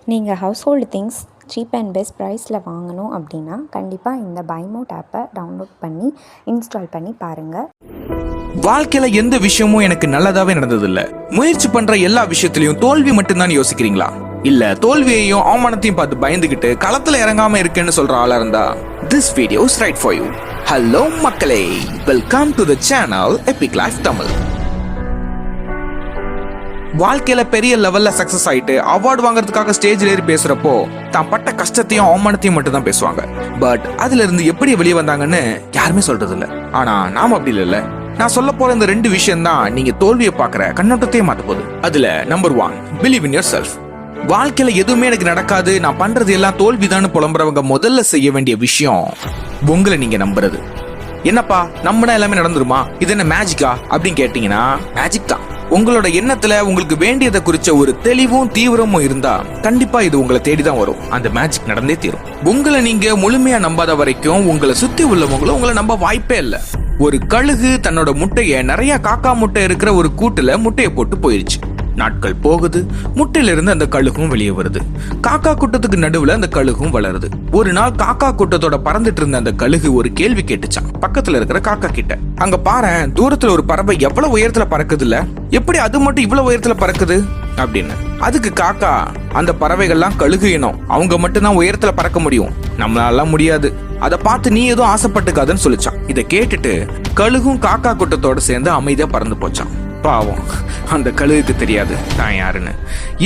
நீங்கள் household things cheap and best ப்ரைஸில் வாங்கணும் அப்படின்னா கண்டிப்பாக இந்த பைமோட் ஆப்பை டவுன்லோட் பண்ணி இன்ஸ்டால் பண்ணி பாருங்கள். வாழ்க்கையில எந்த விஷயமும் எனக்கு நல்லதாவே நடந்ததில்ல. முயற்சி பண்ற எல்லா விஷயத்திலையும் தோல்வி மட்டும்தான் யோசிக்கிறீங்களா? இல்ல தோல்வியையும் அவமானத்தையும் பார்த்து பயந்துகிட்டு களத்துல இறங்காம இருக்குன்னு சொல்ற ஆளா இருந்தா this video is right for you. Hello மக்களே, welcome to the channel epic life Tamil. வாழ்க்கையில பெரிய லெவல்ல சக்சஸ் ஆயிட்டு அவார்டு வாங்குறதுக்காக ஸ்டேஜ்ல ஏறி பேசுறப்போ தான் பட்ட கஷ்டத்தையும் அவமானத்தையும் மட்டும் தான் பேசுவாங்க. பட் அதுல இருந்து எப்படி வெளியே வந்தாங்கன்னு யாருமே சொல்றது இல்ல. ஆனா நாம அப்படி இல்ல. நான் சொல்ல போற இந்த 2 விஷயம் தான் நீங்க தோல்வியை பாக்குற கண்ணோட்டத்தையே மாத்த போகுது. அதுல number 1, believe in your self. வாழ்க்கையில எதுவுமே எனக்கு நடக்காது, நான் பண்றது எல்லாம் தோல்விதான்னு புலம்புறவங்க முதல்ல செய்ய வேண்டிய விஷயம் உங்களை நீங்க நம்புறது. என்னப்பா நம்பினா எல்லாமே நடந்துருமா, இது என்ன மேஜிக்கா அப்படின்னு கேட்டீங்கன்னா மேஜிக் தான். உங்களோட எண்ணத்துல உங்களுக்கு வேண்டியதை குறிச்ச ஒரு தெளிவும் தீவிரமும் இருந்தா கண்டிப்பா இது உங்களை தேடிதான் வரும். அந்த மேஜிக் நடந்தே தீரும். உங்களை நீங்க முழுமையா நம்பாத வரைக்கும் உங்களை சுத்தி உள்ளவங்களும் உங்களை நம்ப வாய்ப்பே இல்ல. ஒரு கழுகு தன்னோட முட்டைய நிறைய காக்கா முட்டை இருக்கிற ஒரு கூட்டுல முட்டையை போட்டு போயிருச்சு. நாட்கள் போகுது, முட்டையில இருந்து அந்த கழுகும் வெளியே வருது. காக்கா கூட்டத்துக்கு நடுவுல அந்த கழுகும் வளருது. ஒரு நாள் காக்கா கூட்டத்தோட பறந்துட்டு இருந்த அந்த கழுகு ஒரு கேள்வி கேட்டுச்சான் பக்கத்துல இருக்கிற காக்கா கிட்ட. அங்க பாரு, தூரத்துல ஒரு பறவை எவ்வளவு உயரத்துல பறக்குது இல்ல, எப்படி அது மட்டும் இவ்வளவு உயரத்துல பறக்குது அப்படின்னு. அதுக்கு காக்கா, அந்த பறவைகள்லாம் கழுகு இனம், அவங்க மட்டும்தான் உயரத்துல பறக்க முடியும், நம்மளால முடியாது, அதை பார்த்து நீ எதுவும் ஆசைப்பட்டுக்காதுன்னு சொல்லிச்சான். இதை கேட்டுட்டு கழுகும் காக்கா கூட்டத்தோட சேர்ந்து அமைதியா பறந்து போச்சான். பாவம், அந்த கழுகுக்கு தெரியாது தான் யாருன்னு.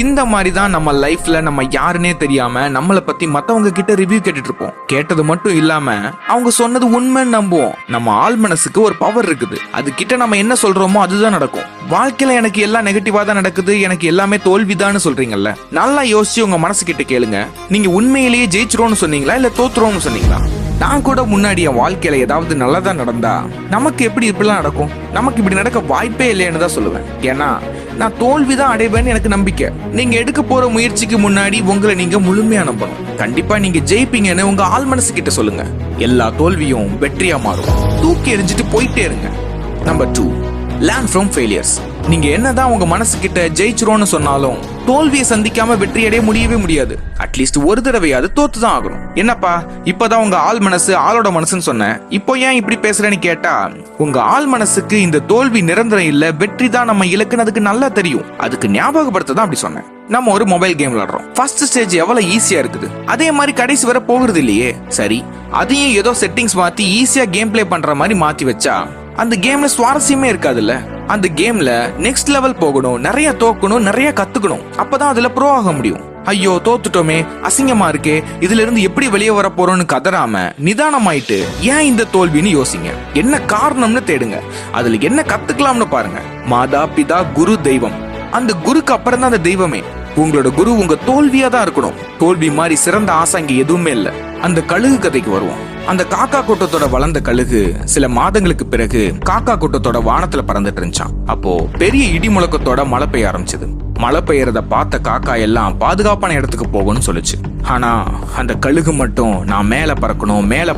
இந்த மாதிரி தான் நம்ம லைஃப்ல நம்ம யாருன்னே தெரியாம நம்மளை பத்தி மத்தவங்க கிட்ட ரிவ்யூ கேட்டுட்டு இருப்போம். கேட்டது மட்டும் இல்லாம அவங்க சொன்னது உண்மைன்னு நம்புவோம். நம்ம ஆள் மனசுக்கு ஒரு பவர் இருக்குது, அது கிட்ட நம்ம என்ன சொல்றோமோ அதுதான் நடக்கும். வாழ்க்கையில எனக்கு எல்லாம் நெகட்டிவா தான் நடக்குது, எனக்கு எல்லாமே தோல்விதான்னு சொல்றீங்கல்ல, நல்லா யோசிச்சு உங்க மனசு கிட்ட கேளுங்க. நீங்க உண்மையிலேயே ஜெயிச்சிரோன்னு சொன்னீங்களா இல்ல தோத்துறோம்னு சொன்னீங்களா? நான் கூட முன்னாடி என் வாழ்க்கையில ஏதாவது நல்லதா நடந்தா நமக்கு எப்படி இப்படிலாம் நடக்கும், நமக்கு இப்படி நடக்க வாய்ப்பே இல்லைன்னு தான் சொல்லுவேன். ஏன்னா நான் தோல்விதான் அடைவேன்னு எனக்கு நம்பிக்கை. நீங்க எடுக்க போற முயற்சிக்கு முன்னாடி உங்களை நீங்க முழுமையா நம்பணும். கண்டிப்பா நீங்க ஜெயிப்பீங்கன்னு உங்க ஆள் மனசு கிட்ட சொல்லுங்க. எல்லா தோல்வியும் வெற்றியா மாறும். தூக்கி எறிஞ்சிட்டு போயிட்டே இருங்க. Number 2, learn from failures. நீங்க என்னதான் உங்க மனசு கிட்ட ஜெயிச்சிரோன்னு சொன்னாலும் தோல்வியை சந்திக்காம வெற்றி அடைய முடியவே முடியாது. அட்லீஸ்ட் ஒரு தடவையாவது தோத்துதான் ஆகணும். என்னப்பா இப்பதான் உங்க ஆள் மனசு ஆளோட மனசுன்னு சொன்னேன், இப்போ ஏன் இப்படி பேசுறேன்னு கேட்டா, உங்க ஆள் மனசுக்கு இந்த தோல்வி நிரந்தரம் இல்ல, வெற்றி தான் நம்ம இலக்குன்னு அதுக்கு நல்லா தெரியும். அதுக்கு ஞாபகப்படுத்த தான் அப்படி சொன்னேன். நம்ம ஒரு மொபைல் கேம் விளையாடுறோம். ஃபர்ஸ்ட் ஸ்டேஜ் எவ்வளவு ஈஸியா இருக்குது, அதே மாதிரி கடைசி வரை போகிறது இல்லையே. சரி, அதையும் ஏதோ செட்டிங்ஸ் மாத்தி ஈஸியா கேம் பிளே பண்ற மாதிரி மாத்தி வச்சா அந்த கேம்ல சுவாரஸ்யமே இருக்காதுல்ல. அந்த கேம்ல நெக்ஸ்ட் லெவல் போகணும், நிறைய தோக்கணும், நிறைய கத்துக்கணும், அப்பதான் அதுல ப்ரோ ஆக முடியும். ஐயோ தோத்துட்டோமே, அசிங்கமா இருக்கே, இதுல இருந்து எப்படி வெளியே வர போறோம்னு கதறாம நிதானமாயிட்டு ஏன் இந்த தோல்வின்னு யோசிங்க. என்ன காரணம்னு தேடுங்க, அதுல என்ன கத்துக்கலாம்னு பாருங்க. மாதா பிதா குரு தெய்வம், அந்த குருக்கு அப்புறம் தான் அந்த தெய்வமே. உங்களோட குரு உங்க தோல்வியா தான் இருக்கணும். தோல்வி மாதிரி சிறந்த ஆசை இங்க எதுவுமே இல்ல. அந்த கழுகு கதைக்கு வருவோம். அந்த காக்கா கூட்டத்தோட வளர்ந்த கழுகு சில மாதங்களுக்கு பிறகு காக்கா கூட்டத்தோட வானத்துல பறந்துட்டு இருந்துச்சான். அப்போ பெரிய இடி முழக்கத்தோட மழை பெய்ய ஆரம்பிச்சது. மழை பெய்யறத பார்த்த காக்கா எல்லாம் பாதுகாப்பான இடத்துக்கு போகணும்னு சொல்லுச்சு. ஆனா அந்த கழுகு மட்டும் நான் மேல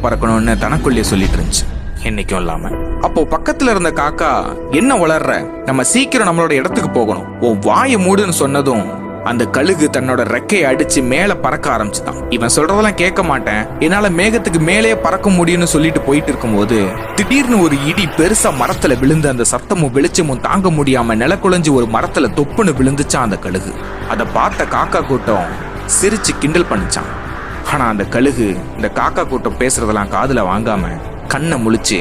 பறக்கணும்னு தனக்குள்ளே சொல்லிட்டு இருந்துச்சு, என்னைக்கும் இல்லாம. அப்போ பக்கத்துல இருந்த காக்கா, என்ன வளர்ற, நம்ம சீக்கிரம் நம்மளோட இடத்துக்கு போகணும், உன் வாயை மூடுன்னு சொன்னதும் அந்த கழுகு தன்னோட ரெக்கையை அடிச்சு மேல பறக்க ஆரம்பிச்சுதான். இவன் சொல்றதெல்லாம் கேட்க மாட்டேன், என்னால மேகத்துக்கு மேலே பறக்க முடியும்னு சொல்லிட்டு போயிட்டு இருக்கும்போது திடீர்னு ஒரு இடி பெருசா மரத்துல விழுந்து அந்த சத்தமும் வெளிச்சமும் தாங்க முடியாம நில குழஞ்சு ஒரு மரத்துல தொப்புன்னு விழுந்துச்சான் அந்த கழுகு. அதை பார்த்த காக்கா கூட்டம் சிரிச்சு கிண்டல் பண்ணிச்சான். ஆனா அந்த கழுகு இந்த காக்கா கூட்டம் பேசுறதெல்லாம் காதுல வாங்காம கண்ணை முழிச்சு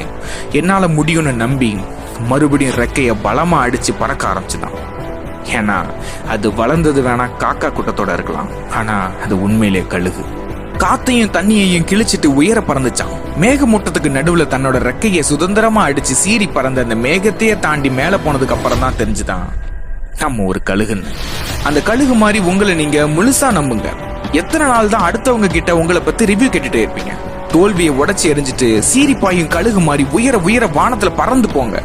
என்னால முடியும்னு நம்பி மறுபடியும் ரெக்கைய பலமா அடிச்சு பறக்க ஆரம்பிச்சுதான். ஏன்னா அது வளர்ந்தது வேணா காக்கா கூட்டத்தோட இருக்கலாம், ஆனா அது உண்மையிலே கழுகு. காத்தையும் தண்ணியையும் கிழிச்சிட்டு உயர பறந்துச்சான். மேகமூட்டத்துக்கு நடுவுல தன்னோட ரெக்கையை சுதந்திரமா அடிச்சு சீறி பறந்த அந்த மேகத்தையே தாண்டி மேல போனதுக்கு அப்புறம் தான் தெரிஞ்சுதான் நம்ம ஒரு கழுகுன்னு. அந்த கழுகு மாதிரி உங்களை நீங்க முழுசா நம்புங்க. எத்தனை நாள் தான் அடுத்தவங்க கிட்ட உங்களை பத்தி ரிவ்யூ கேட்டுட்டே இருப்பீங்க? தோல்வியை உடைச்சி எரிஞ்சிட்டு சீறி பாயும் கழுகு மாதிரி உயர உயர வானத்துல பறந்து போங்க.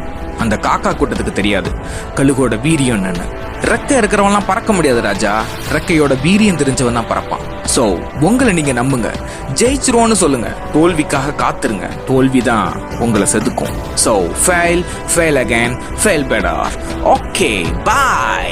அந்த காக்கா கூட்டத்துக்கு தெரியாது கழுகோட வீரியம் என்னன்னு. ரெக்கை இருக்கிறவன்லாம் பறக்க முடியாது ராஜா, ரெக்கையோட வீரியம் தெரிஞ்சவன் தான் பறப்பான். சோ உங்களை நீங்க நம்புங்க, ஜெயிச்சிருவோன்னு சொல்லுங்க, தோல்விக்காக காத்துருங்க, தோல்விதான் உங்களை செதுக்கும். So fail again, fail better. Okay, by.